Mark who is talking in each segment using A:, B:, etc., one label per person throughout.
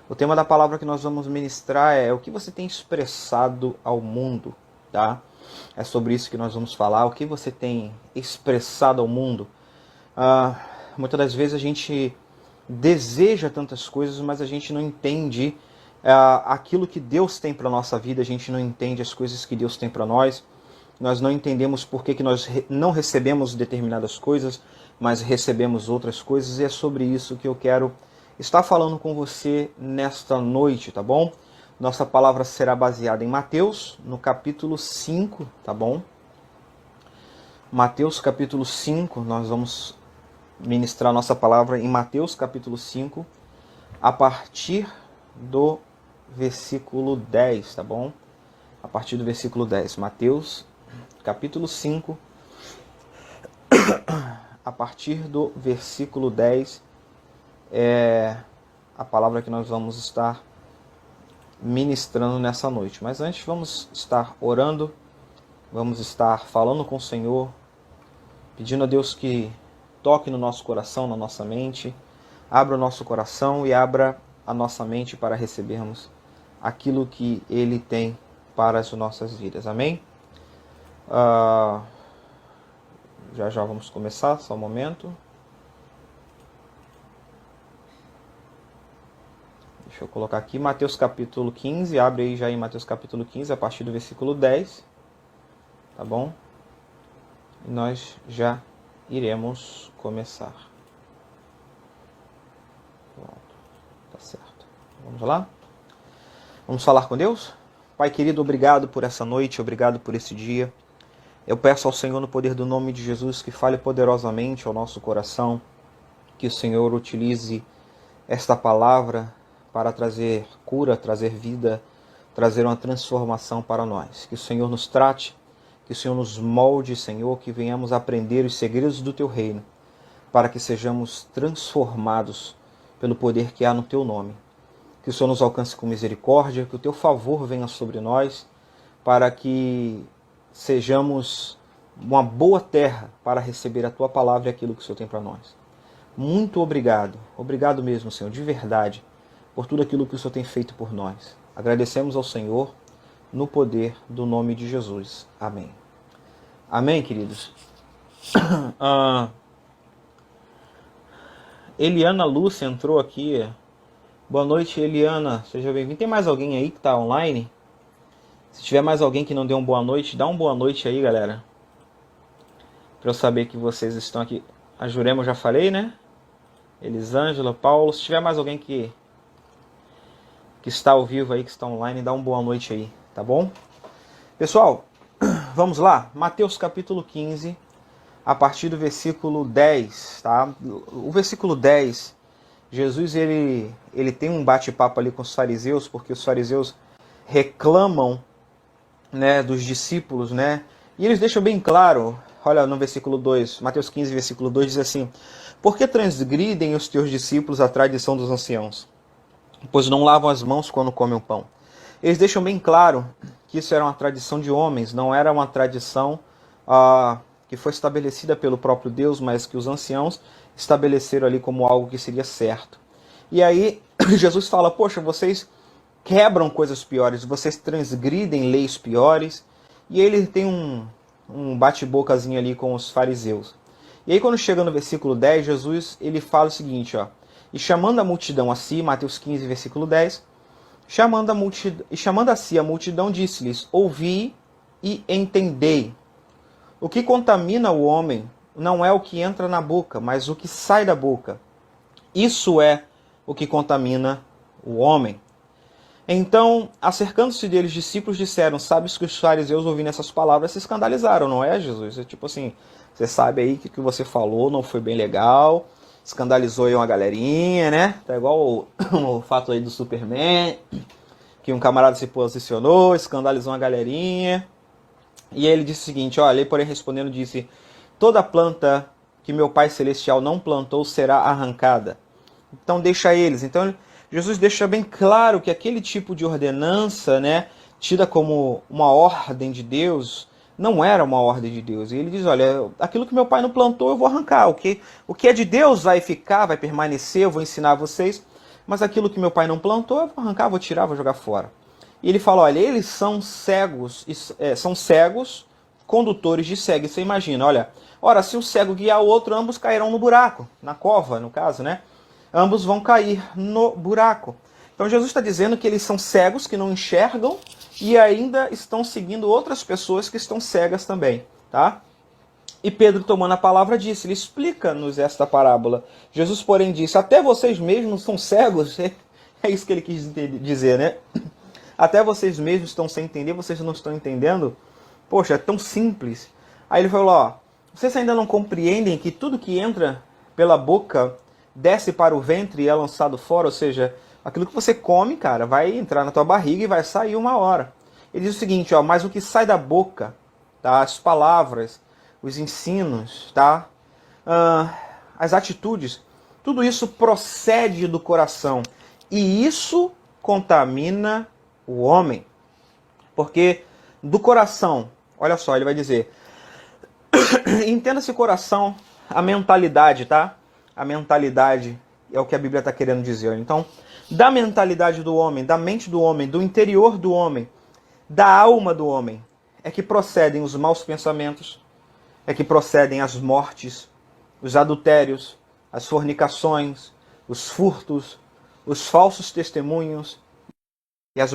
A: O tema da palavra que nós vamos ministrar é o que você tem expressado ao mundo, tá? É sobre isso que nós vamos falar, o que você tem expressado ao mundo. Muitas das vezes a gente deseja tantas coisas, mas a gente não entende aquilo que Deus tem para a nossa vida, a gente não entende as coisas que Deus tem para nós. Nós não entendemos por que nós não recebemos determinadas coisas, mas recebemos outras coisas, e é sobre isso que eu quero estar falando com você nesta noite, tá bom? Nossa palavra será baseada em Mateus, no capítulo 5, tá bom? Mateus capítulo 5, nós vamos ministrar nossa palavra em Mateus capítulo 5, a partir do versículo 10, tá bom? A partir do versículo 10. Mateus capítulo 5, a partir do versículo 10, é a palavra que nós vamos estar ministrando nessa noite. Mas antes vamos estar orando, vamos estar falando com o Senhor, pedindo a Deus que toque no nosso coração, na nossa mente, abra o nosso coração e abra a nossa mente para recebermos aquilo que Ele tem para as nossas vidas. Amém? Já vamos começar, só um momento. Deixa eu colocar aqui Mateus capítulo 15, abre aí já em Mateus capítulo 15, a partir do versículo 10, tá bom? E nós já iremos começar. Pronto, tá certo. Vamos lá? Vamos falar com Deus? Pai querido, obrigado por essa noite, obrigado por esse dia. Eu peço ao Senhor, no poder do nome de Jesus, que fale poderosamente ao nosso coração, que o Senhor utilize esta palavra para trazer cura, trazer vida, trazer uma transformação para nós. Que o Senhor nos trate, que o Senhor nos molde, Senhor, que venhamos aprender os segredos do Teu reino, para que sejamos transformados pelo poder que há no Teu nome. Que o Senhor nos alcance com misericórdia, que o Teu favor venha sobre nós, para que sejamos uma boa terra para receber a Tua palavra e aquilo que o Senhor tem para nós. Muito obrigado, obrigado mesmo, Senhor, de verdade, por tudo aquilo que o Senhor tem feito por nós. Agradecemos ao Senhor no poder do nome de Jesus. Amém. Amém, queridos? Eliana Lúcia entrou aqui. Boa noite, Eliana. Seja bem-vinda. Tem mais alguém aí que está online? Se tiver mais alguém que não deu uma boa noite, dá uma boa noite aí, galera. Para eu saber que vocês estão aqui. A Jurema eu já falei, né? Elisângela, Paulo. Se tiver mais alguém que está ao vivo aí, que está online, dá uma boa noite aí, tá bom? Pessoal, vamos lá. Mateus capítulo 15, a partir do versículo 10, tá? O versículo 10, Jesus ele tem um bate-papo ali com os fariseus, porque os fariseus reclamam, né, dos discípulos, né? E eles deixam bem claro, olha no versículo 2, Mateus 15, versículo 2, diz assim: por que transgridem os teus discípulos a tradição dos anciãos? Pois não lavam as mãos quando comem o pão. Eles deixam bem claro que isso era uma tradição de homens, não era uma tradição que foi estabelecida pelo próprio Deus, mas que os anciãos estabeleceram ali como algo que seria certo. E aí Jesus fala, poxa, vocês quebram coisas piores, vocês transgridem leis piores. E ele tem um bate-bocazinho ali com os fariseus. E aí quando chega no versículo 10, Jesus ele fala o seguinte, ó: e chamando a multidão a si, Mateus 15, versículo 10, chamando a si a multidão, disse-lhes, ouvi e entendei. O que contamina o homem não é o que entra na boca, mas o que sai da boca. Isso é o que contamina o homem. Então, acercando-se deles, discípulos disseram, sabes que os fariseus ouvindo essas palavras se escandalizaram, não é, Jesus? É tipo assim, você sabe aí que o que você falou não foi bem legal, escandalizou aí uma galerinha, né? Tá igual o fato aí do Superman, que um camarada se posicionou, escandalizou uma galerinha. E ele disse o seguinte, olha, ele porém respondendo disse, toda planta que meu Pai Celestial não plantou será arrancada. Então deixa eles. Então Jesus deixa bem claro que aquele tipo de ordenança, né, tida como uma ordem de Deus, não era uma ordem de Deus. E ele diz, olha, aquilo que meu pai não plantou, eu vou arrancar. O que é de Deus vai ficar, vai permanecer, eu vou ensinar a vocês. mas aquilo que meu pai não plantou, eu vou arrancar, vou tirar, vou jogar fora. E ele fala, olha, eles são cegos, condutores de cego. E você imagina, olha, ora, se o cego guiar o outro, ambos cairão no buraco, na cova, no caso, né? Ambos vão cair no buraco. Então Jesus está dizendo que eles são cegos, que não enxergam, e ainda estão seguindo outras pessoas que estão cegas também, tá? E Pedro, tomando a palavra, disse, ele explica-nos esta parábola. Jesus, porém, disse, até vocês mesmos são cegos. É isso que ele quis dizer, né? Até vocês mesmos estão sem entender, vocês não estão entendendo? Poxa, é tão simples. Aí ele falou, ó, vocês ainda não compreendem que tudo que entra pela boca desce para o ventre e é lançado fora? Ou seja, aquilo que você come, cara, vai entrar na tua barriga e vai sair uma hora. Ele diz o seguinte, ó, mas o que sai da boca, tá? As palavras, os ensinos, tá? As atitudes, tudo isso procede do coração. E isso contamina o homem. Porque do coração, olha só, ele vai dizer, entenda-se coração, a mentalidade, tá? A mentalidade é o que a Bíblia está querendo dizer. Então, da mentalidade do homem, da mente do homem, do interior do homem, da alma do homem, é que procedem os maus pensamentos, é que procedem as mortes, os adultérios, as fornicações, os furtos, os falsos testemunhos e as...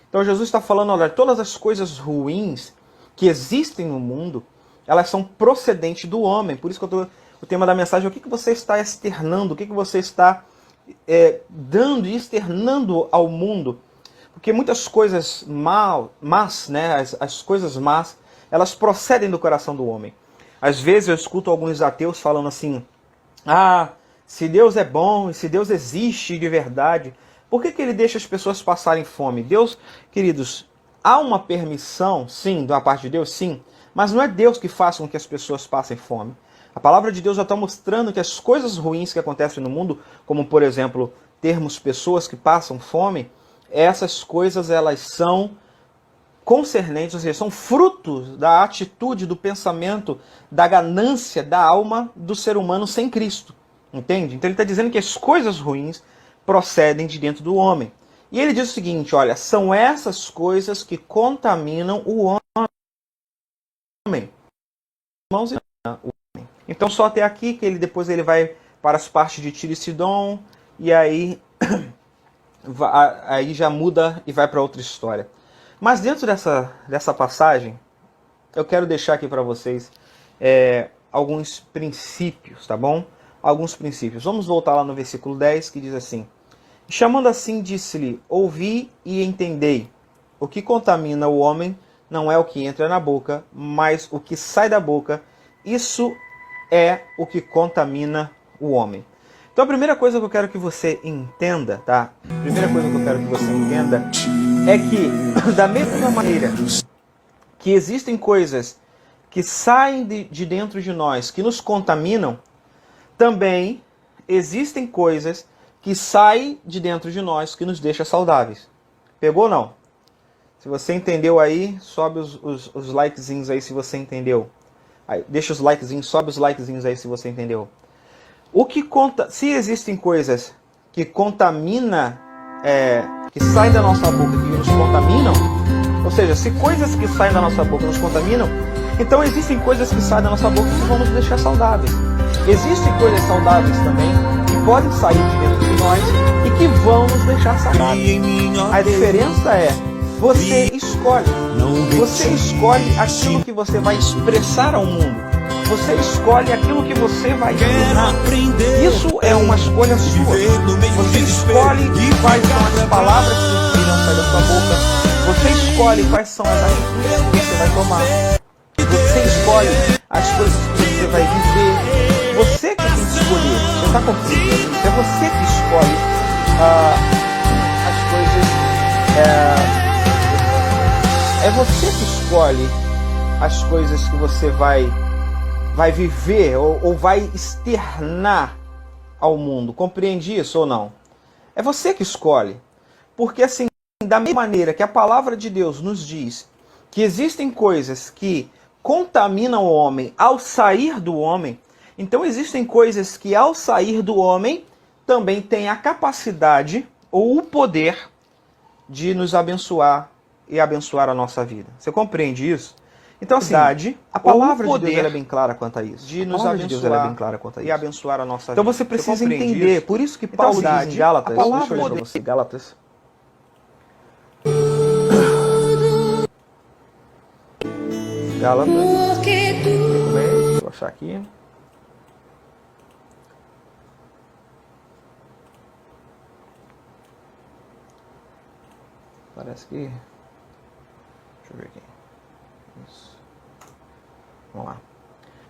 A: Então Jesus está falando, olha, todas as coisas ruins que existem no mundo, elas são procedentes do homem. Por isso que o tema da mensagem é o que você está externando, o que você está dando e externando ao mundo. Porque muitas coisas más, né, as coisas más, elas procedem do coração do homem. Às vezes eu escuto alguns ateus falando assim, se Deus é bom, e se Deus existe de verdade, por que ele deixa as pessoas passarem fome? Deus, queridos, há uma permissão, sim, da parte de Deus, sim, mas não é Deus que faz com que as pessoas passem fome. A palavra de Deus já está mostrando que as coisas ruins que acontecem no mundo, como por exemplo, termos pessoas que passam fome, essas coisas elas são concernentes, ou seja, são frutos da atitude, do pensamento, da ganância, da alma do ser humano sem Cristo. Entende? Então ele está dizendo que as coisas ruins procedem de dentro do homem. E ele diz o seguinte, olha, são essas coisas que contaminam o homem. Irmãos, o homem. Então só até aqui, que depois ele vai para as partes de Tiro e Sidom, e aí já muda e vai para outra história. Mas dentro dessa passagem, eu quero deixar aqui para vocês alguns princípios, tá bom? Alguns princípios. Vamos voltar lá no versículo 10, que diz assim, chamando assim, disse-lhe, ouvi e entendei, o que contamina o homem não é o que entra na boca, mas o que sai da boca, isso é o que contamina o homem. Então a primeira coisa que eu quero que você entenda, tá? A primeira coisa que eu quero que você entenda é que, da mesma maneira que existem coisas que saem de dentro de nós, que nos contaminam, também existem coisas que saem de dentro de nós, que nos deixam saudáveis. Pegou ou não? Se você entendeu aí, sobe os likezinhos aí se você entendeu. Aí, deixa os likezinhos, sobe os likezinhos aí se você entendeu. Se existem coisas que contamina, que saem da nossa boca, que nos contaminam, ou seja, se coisas que saem da nossa boca nos contaminam, então existem coisas que saem da nossa boca que vão nos deixar saudáveis. Existem coisas saudáveis também que podem sair de dentro de nós e que vão nos deixar saudáveis. A diferença é, você escolhe. Você escolhe aquilo que você vai expressar ao mundo. Você escolhe aquilo que você vai ensinar. Isso é uma escolha sua. Você escolhe quais são as palavras que irão sair da sua boca. Você escolhe quais são as atitudes que você vai tomar. Você escolhe as coisas que você vai viver. Você que tem que escolher. Você está compreendendo? É você que escolhe as coisas. É você que escolhe as coisas que você vai viver ou vai externar ao mundo. Compreende isso ou não? É você que escolhe. Porque assim, da mesma maneira que a palavra de Deus nos diz que existem coisas que contaminam o homem ao sair do homem, então existem coisas que ao sair do homem também tem a capacidade ou o poder de nos abençoar e abençoar a nossa vida. Você compreende isso? Então, assim, a palavra de Deus ela é bem clara quanto a isso. De nos abençoar e abençoar a nossa vida. Então você precisa entender, por isso que Paulo diz em Gálatas, deixa eu ler para você, Gálatas. Gálatas. Deixa eu achar aqui. Parece que... Deixa eu ver aqui. Isso. Vamos lá.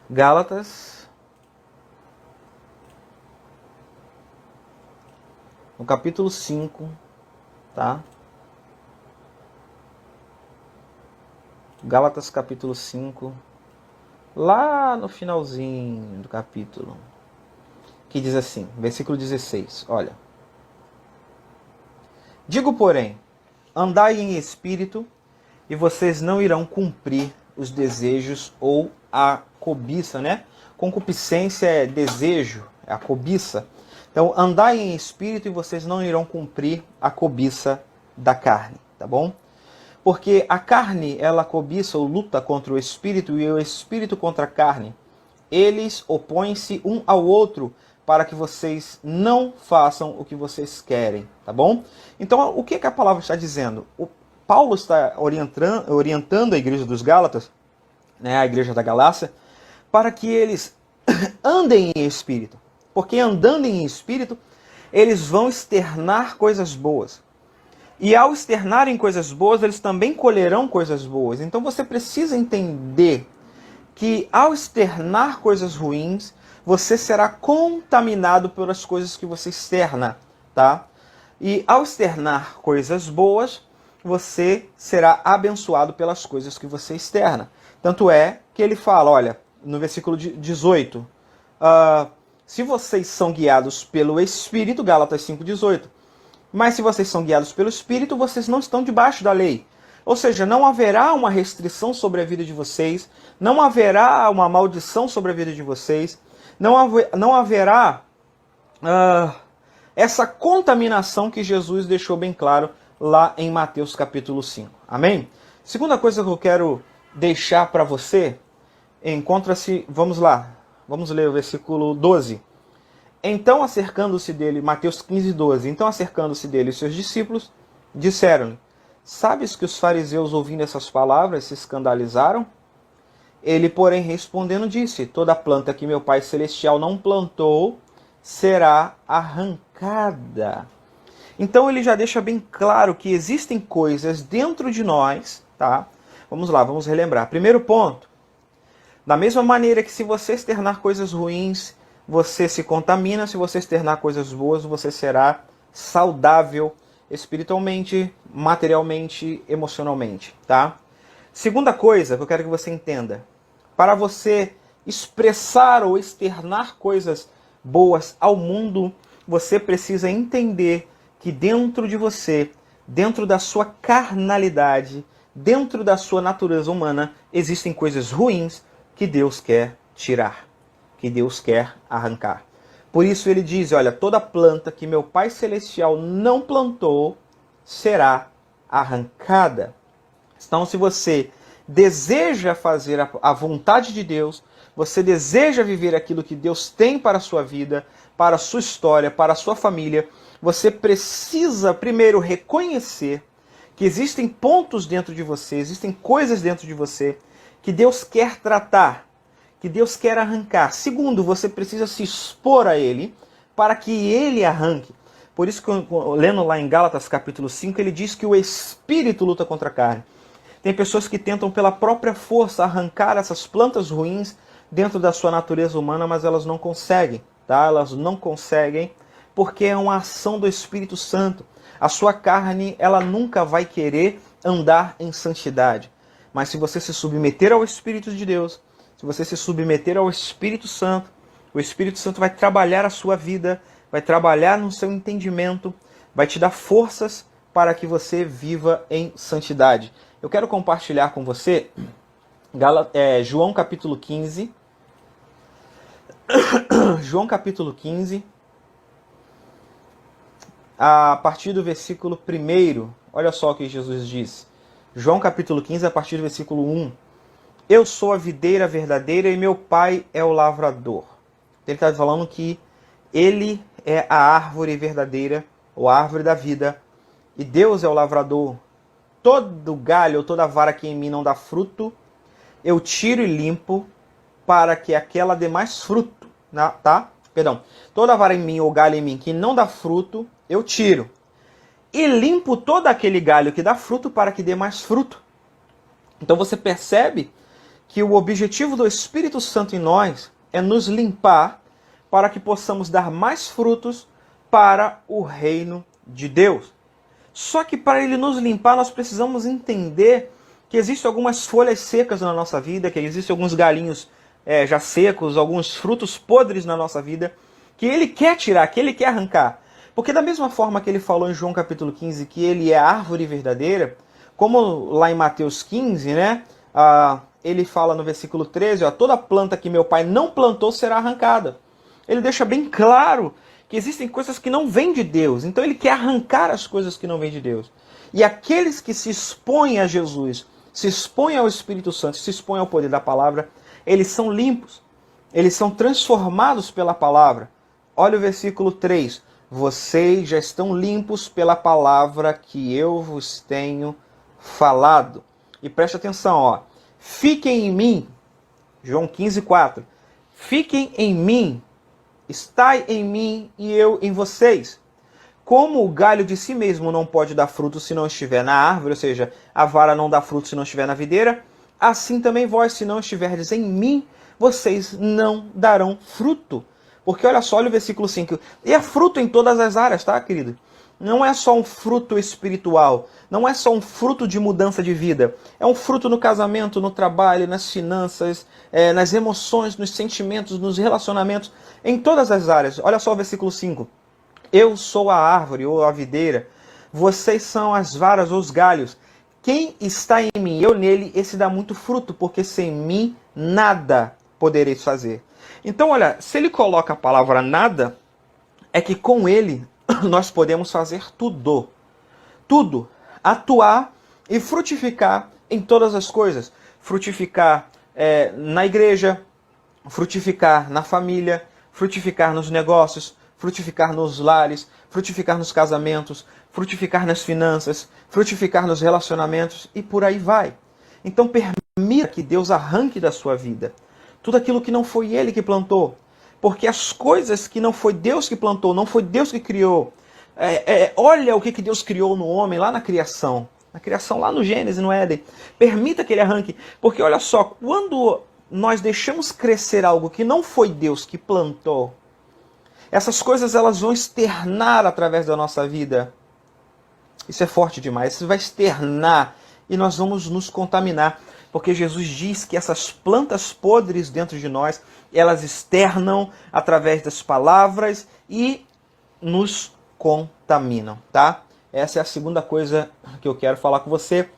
A: Gálatas. No capítulo 5, tá? Gálatas capítulo 5. Lá no finalzinho do capítulo. Que diz assim, versículo 16. Olha. Digo, porém, andai em espírito, e vocês não irão cumprir os desejos ou a cobiça, né? Concupiscência é desejo, é a cobiça. Então, andai em espírito e vocês não irão cumprir a cobiça da carne, tá bom? Porque a carne, ela cobiça ou luta contra o espírito e o espírito contra a carne. Eles opõem-se um ao outro para que vocês não façam o que vocês querem, tá bom? Então, o que a palavra está dizendo? O Paulo está orientando a igreja dos Gálatas, né, a igreja da Galácia, para que eles andem em espírito. Porque andando em espírito, eles vão externar coisas boas. E ao externarem coisas boas, eles também colherão coisas boas. Então você precisa entender que ao externar coisas ruins, você será contaminado pelas coisas que você externa, tá? E ao externar coisas boas, você será abençoado pelas coisas que você externa. Tanto é que ele fala, olha, no versículo 18, se vocês são guiados pelo Espírito, Gálatas 5,18, mas se vocês são guiados pelo Espírito, vocês não estão debaixo da lei. Ou seja, não haverá uma restrição sobre a vida de vocês, não haverá uma maldição sobre a vida de vocês, não haverá essa contaminação que Jesus deixou bem claro lá em Mateus capítulo 5. Amém? Segunda coisa que eu quero deixar para você, encontra-se, vamos lá, vamos ler o versículo 12. Então, acercando-se dele, Mateus 15, 12, então acercando-se dele os seus discípulos, disseram-lhe, sabes que os fariseus, ouvindo essas palavras, se escandalizaram? Ele, porém, respondendo, disse, toda planta que meu Pai Celestial não plantou será arrancada. Então ele já deixa bem claro que existem coisas dentro de nós, tá? Vamos lá, vamos relembrar. Primeiro ponto, da mesma maneira que se você externar coisas ruins, você se contamina, se você externar coisas boas, você será saudável espiritualmente, materialmente, emocionalmente, tá? Segunda coisa que eu quero que você entenda, para você expressar ou externar coisas boas ao mundo, você precisa entender que dentro de você, dentro da sua carnalidade, dentro da sua natureza humana, existem coisas ruins que Deus quer tirar, que Deus quer arrancar. Por isso ele diz, olha, toda planta que meu Pai Celestial não plantou será arrancada. Então, se você deseja fazer a vontade de Deus, você deseja viver aquilo que Deus tem para a sua vida, para a sua história, para a sua família, você precisa primeiro reconhecer que existem pontos dentro de você, existem coisas dentro de você que Deus quer tratar, que Deus quer arrancar. Segundo, você precisa se expor a Ele para que Ele arranque. Por isso que, lendo lá em Gálatas capítulo 5, ele diz que o Espírito luta contra a carne. Tem pessoas que tentam pela própria força arrancar essas plantas ruins dentro da sua natureza humana, mas elas não conseguem, tá? Elas não conseguem porque é uma ação do Espírito Santo. A sua carne, ela nunca vai querer andar em santidade. Mas se você se submeter ao Espírito de Deus, se você se submeter ao Espírito Santo, o Espírito Santo vai trabalhar a sua vida, vai trabalhar no seu entendimento, vai te dar forças para que você viva em santidade. Eu quero compartilhar com você João capítulo 15. João capítulo 15. a partir do versículo 1. Olha só o que Jesus diz. João capítulo 15, a partir do versículo 1. Eu sou a videira verdadeira e meu pai é o lavrador. Ele está falando que ele é a árvore verdadeira, ou a árvore da vida, e Deus é o lavrador. Todo galho ou toda vara que em mim não dá fruto, eu tiro e limpo para que aquela dê mais fruto. Tá? Perdão. Toda vara em mim ou galho em mim que não dá fruto, eu tiro. E limpo todo aquele galho que dá fruto para que dê mais fruto. Então você percebe que o objetivo do Espírito Santo em nós é nos limpar para que possamos dar mais frutos para o reino de Deus. Só que para ele nos limpar, nós precisamos entender que existem algumas folhas secas na nossa vida, que existem alguns galinhos já secos, alguns frutos podres na nossa vida, que ele quer tirar, que ele quer arrancar. Porque da mesma forma que ele falou em João capítulo 15, que ele é a árvore verdadeira, como lá em Mateus 15, né, ele fala no versículo 13, toda planta que meu pai não plantou será arrancada. Ele deixa bem claro que existem coisas que não vêm de Deus. Então ele quer arrancar as coisas que não vêm de Deus. E aqueles que se expõem a Jesus, se expõem ao Espírito Santo, se expõem ao poder da palavra, eles são limpos. Eles são transformados pela palavra. Olha o versículo 3. Vocês já estão limpos pela palavra que eu vos tenho falado. E preste atenção, fiquem em mim. João 15, 4. Fiquem em mim. Estai em mim e eu em vocês. Como o galho de si mesmo não pode dar fruto se não estiver na árvore, ou seja, a vara não dá fruto se não estiver na videira, assim também vós, se não estiverdes em mim, vocês não darão fruto. Porque olha só, olha o versículo 5. E é fruto em todas as áreas, tá, querido? Não é só um fruto espiritual, não é só um fruto de mudança de vida. É um fruto no casamento, no trabalho, nas finanças, nas emoções, nos sentimentos, nos relacionamentos, em todas as áreas. Olha só o versículo 5. Eu sou a árvore ou a videira, vocês são as varas ou os galhos. Quem está em mim, eu nele, esse dá muito fruto, porque sem mim nada podereis fazer. Então, olha, se ele coloca a palavra nada, é que com ele nós podemos fazer tudo. Tudo. Atuar e frutificar em todas as coisas. Frutificar na igreja, frutificar na família, frutificar nos negócios, frutificar nos lares, frutificar nos casamentos, frutificar nas finanças, frutificar nos relacionamentos e por aí vai. Então permita que Deus arranque da sua vida tudo aquilo que não foi Ele que plantou. Porque as coisas que não foi Deus que plantou, não foi Deus que criou. Olha o que Deus criou no homem lá na criação. Na criação lá no Gênesis, no Éden. Permita que Ele arranque. Porque olha só, quando nós deixamos crescer algo que não foi Deus que plantou, essas coisas elas vão externar através da nossa vida. Isso é forte demais. Isso vai externar e nós vamos nos contaminar. Porque Jesus diz que essas plantas podres dentro de nós, elas externam através das palavras e nos contaminam, tá? Essa é a segunda coisa que eu quero falar com você.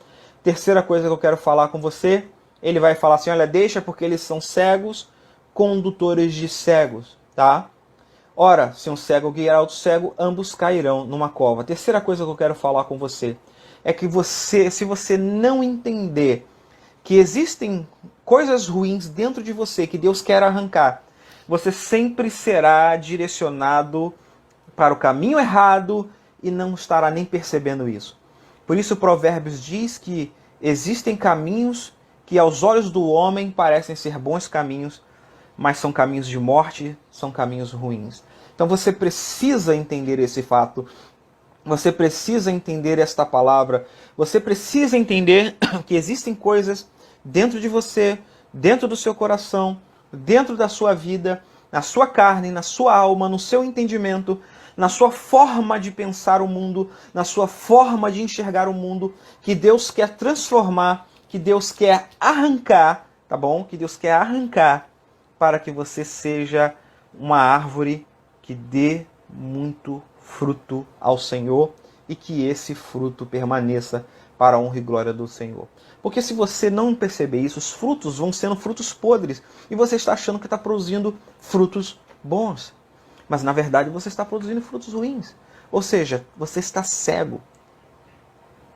A: Terceira coisa que eu quero falar com você, ele vai falar assim, olha, deixa porque eles são cegos, condutores de cegos, tá? Ora, se um cego guiar outro cego, ambos cairão numa cova. Terceira coisa que eu quero falar com você é que se você não entender que existem coisas ruins dentro de você que Deus quer arrancar, você sempre será direcionado para o caminho errado e não estará nem percebendo isso. Por isso Provérbios diz que existem caminhos que aos olhos do homem parecem ser bons caminhos, mas são caminhos de morte, são caminhos ruins. Então você precisa entender esse fato, você precisa entender esta palavra, você precisa entender que existem coisas dentro de você, dentro do seu coração, dentro da sua vida, na sua carne, na sua alma, no seu entendimento, na sua forma de pensar o mundo, na sua forma de enxergar o mundo, que Deus quer transformar, que Deus quer arrancar, tá bom? Que Deus quer arrancar para que você seja uma árvore que dê muito fruto ao Senhor e que esse fruto permaneça para a honra e glória do Senhor. Porque se você não perceber isso, os frutos vão sendo frutos podres e você está achando que está produzindo frutos bons. Mas na verdade você está produzindo frutos ruins. Ou seja, você está cego.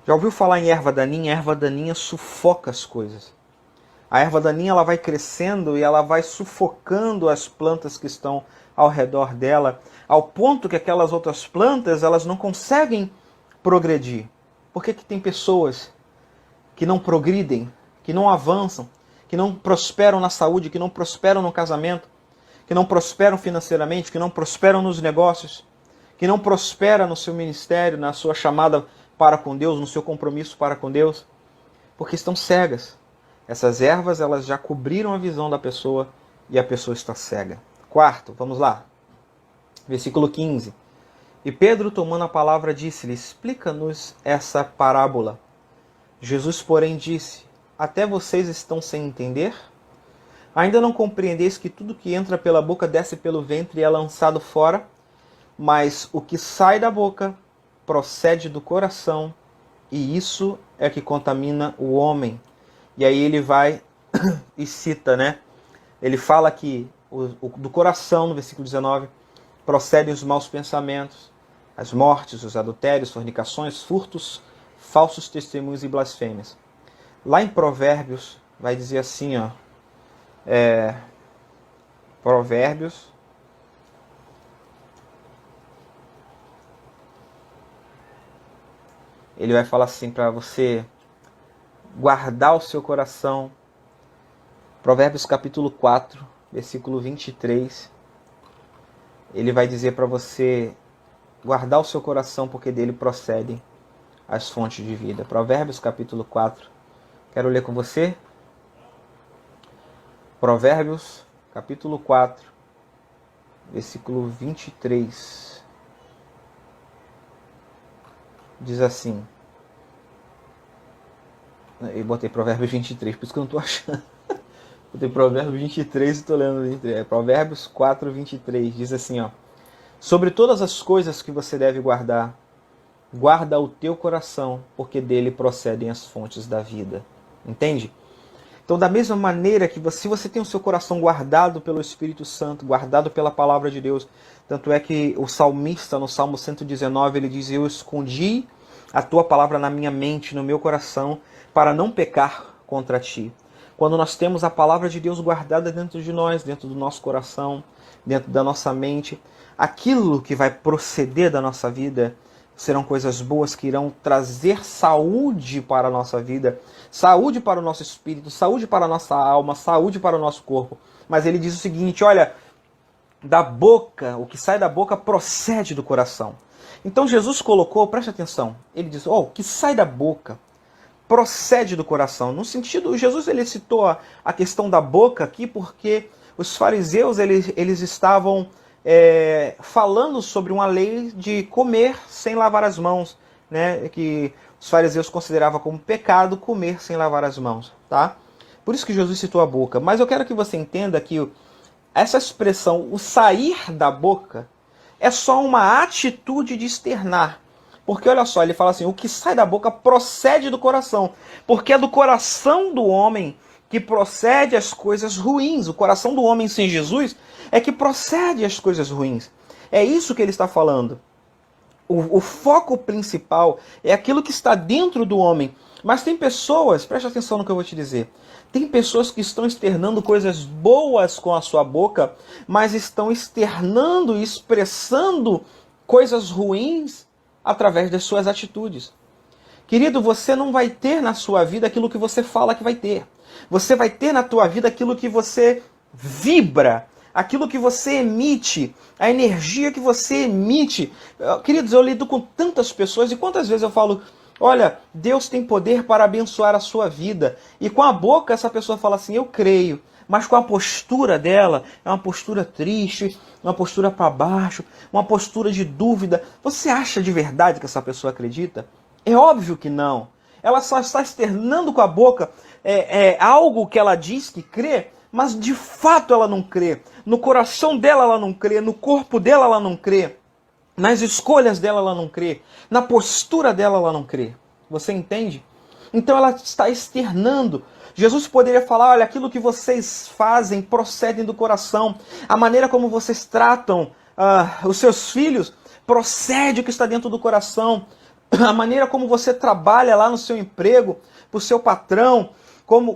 A: Já ouviu falar em erva daninha? A erva daninha sufoca as coisas. A erva daninha ela vai crescendo e ela vai sufocando as plantas que estão ao redor dela, ao ponto que aquelas outras plantas elas não conseguem progredir. Por que tem pessoas que não progridem, que não avançam, que não prosperam na saúde, que não prosperam no casamento, que não prosperam financeiramente, que não prosperam nos negócios, que não prosperam no seu ministério, na sua chamada para com Deus, no seu compromisso para com Deus? Porque estão cegas. Essas ervas elas já cobriram a visão da pessoa e a pessoa está cega. Quarto, vamos lá. Versículo 15. E Pedro, tomando a palavra, disse-lhe: explica-nos essa parábola. Jesus, porém, disse: até vocês estão sem entender? Ainda não compreendeis que tudo que entra pela boca desce pelo ventre e é lançado fora? Mas o que sai da boca procede do coração, e isso é que contamina o homem. E aí ele vai e cita, né? Ele fala que do coração, no versículo 19, procedem os maus pensamentos, as mortes, os adultérios, fornicações, furtos, falsos testemunhos e blasfêmias. Lá em Provérbios, vai dizer assim, ó, Provérbios, ele vai falar assim para você guardar o seu coração. Provérbios capítulo 4, versículo 23, ele vai dizer para você guardar o seu coração, porque dele procedem as fontes de vida. Provérbios capítulo 4, quero ler com você. Provérbios capítulo 4, versículo 23, diz assim, eu botei Provérbios 23, por isso que eu não estou achando. Botei Provérbios 23 e estou lendo 23. Provérbios 4, 23, diz assim, ó: sobre todas as coisas que você deve guardar, guarda o teu coração, porque dele procedem as fontes da vida. Entende? Então, da mesma maneira que se você tem o seu coração guardado pelo Espírito Santo, guardado pela palavra de Deus, tanto é que o salmista, no Salmo 119, ele diz: eu escondi a tua palavra na minha mente, no meu coração, para não pecar contra ti. Quando nós temos a palavra de Deus guardada dentro de nós, dentro do nosso coração, dentro da nossa mente, aquilo que vai proceder da nossa vida serão coisas boas que irão trazer saúde para a nossa vida, saúde para o nosso espírito, saúde para a nossa alma, saúde para o nosso corpo. Mas ele diz o seguinte, olha, da boca, o que sai da boca procede do coração. Então Jesus colocou, preste atenção, ele diz, o que sai da boca procede do coração. No sentido, Jesus ele citou a questão da boca aqui porque os fariseus eles estavam falando sobre uma lei de comer sem lavar as mãos, né? Que os fariseus consideravam como pecado comer sem lavar as mãos, tá? Por isso que Jesus citou a boca. Mas eu quero que você entenda que essa expressão, o sair da boca, é só uma atitude de externar. Porque olha só, ele fala assim, o que sai da boca procede do coração. Porque é do coração do homem que procede as coisas ruins. O coração do homem sem Jesus é que procede as coisas ruins. É isso que ele está falando. O foco principal é aquilo que está dentro do homem. Mas tem pessoas, preste atenção no que eu vou te dizer, tem pessoas que estão externando coisas boas com a sua boca, mas estão externando e expressando coisas ruins através das suas atitudes. Querido, você não vai ter na sua vida aquilo que você fala que vai ter. Você vai ter na tua vida aquilo que você vibra, aquilo que você emite, a energia que você emite. Queridos, eu lido com tantas pessoas e quantas vezes eu falo, olha, Deus tem poder para abençoar a sua vida. E com a boca essa pessoa fala assim, eu creio. Mas com a postura dela, é uma postura triste, uma postura para baixo, uma postura de dúvida. Você acha de verdade que essa pessoa acredita? É óbvio que não. Ela só está externando com a boca algo que ela diz que crê, mas de fato ela não crê. No coração dela ela não crê, no corpo dela ela não crê, nas escolhas dela ela não crê, na postura dela ela não crê. Você entende? Então ela está externando. Jesus poderia falar, olha, aquilo que vocês fazem procedem do coração. A maneira como vocês tratam os seus filhos Procede o que está dentro do coração. A maneira como você trabalha lá no seu emprego, para o seu patrão,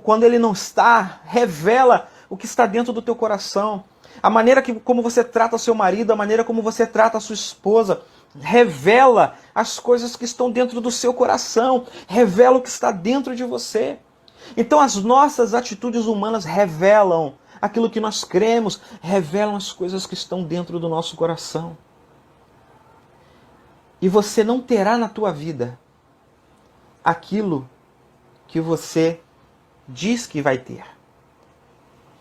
A: quando ele não está, revela o que está dentro do teu coração. A maneira como você trata o seu marido, a maneira como você trata a sua esposa, revela as coisas que estão dentro do seu coração, revela o que está dentro de você. Então as nossas atitudes humanas revelam aquilo que nós cremos, revelam as coisas que estão dentro do nosso coração. E você não terá na tua vida aquilo que você diz que vai ter.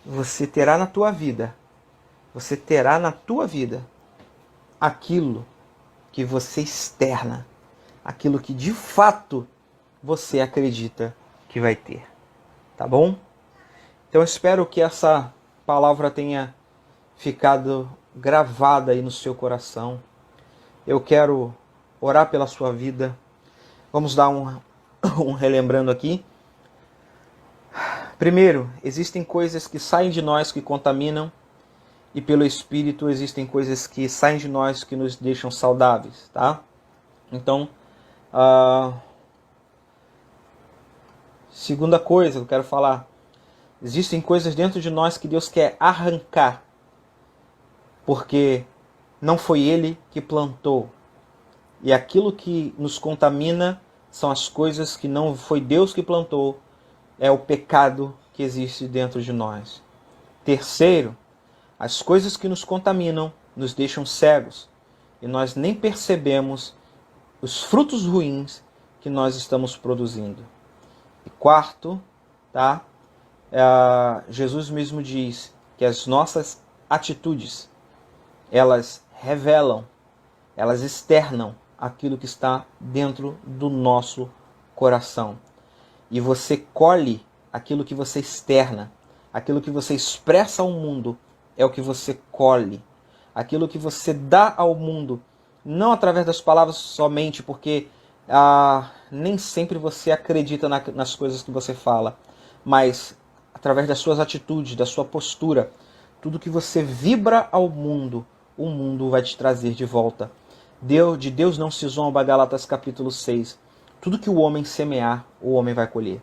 A: Você terá na tua vida aquilo que você externa, aquilo que de fato você acredita que vai ter. Tá bom? Então eu espero que essa palavra tenha ficado gravada aí no seu coração. Eu quero orar pela sua vida. Vamos dar um relembrando aqui. Primeiro, existem coisas que saem de nós que contaminam, e pelo Espírito existem coisas que saem de nós que nos deixam saudáveis, tá? Então, segunda coisa que eu quero falar, existem coisas dentro de nós que Deus quer arrancar, porque não foi Ele que plantou. E aquilo que nos contamina são as coisas que não foi Deus que plantou, é o pecado que existe dentro de nós. Terceiro, as coisas que nos contaminam nos deixam cegos e nós nem percebemos os frutos ruins que nós estamos produzindo. E quarto, tá? Jesus mesmo diz que as nossas atitudes, elas revelam, elas externam aquilo que está dentro do nosso coração. E você colhe aquilo que você externa, aquilo que você expressa ao mundo é o que você colhe. Aquilo que você dá ao mundo, não através das palavras somente, porque nem sempre você acredita nas coisas que você fala, mas através das suas atitudes, da sua postura, tudo que você vibra ao mundo, o mundo vai te trazer de volta. De Deus não se zomba, Gálatas capítulo 6. Tudo que o homem semear, o homem vai colher.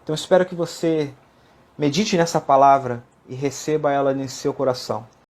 A: Então espero que você medite nessa palavra e receba ela em seu coração.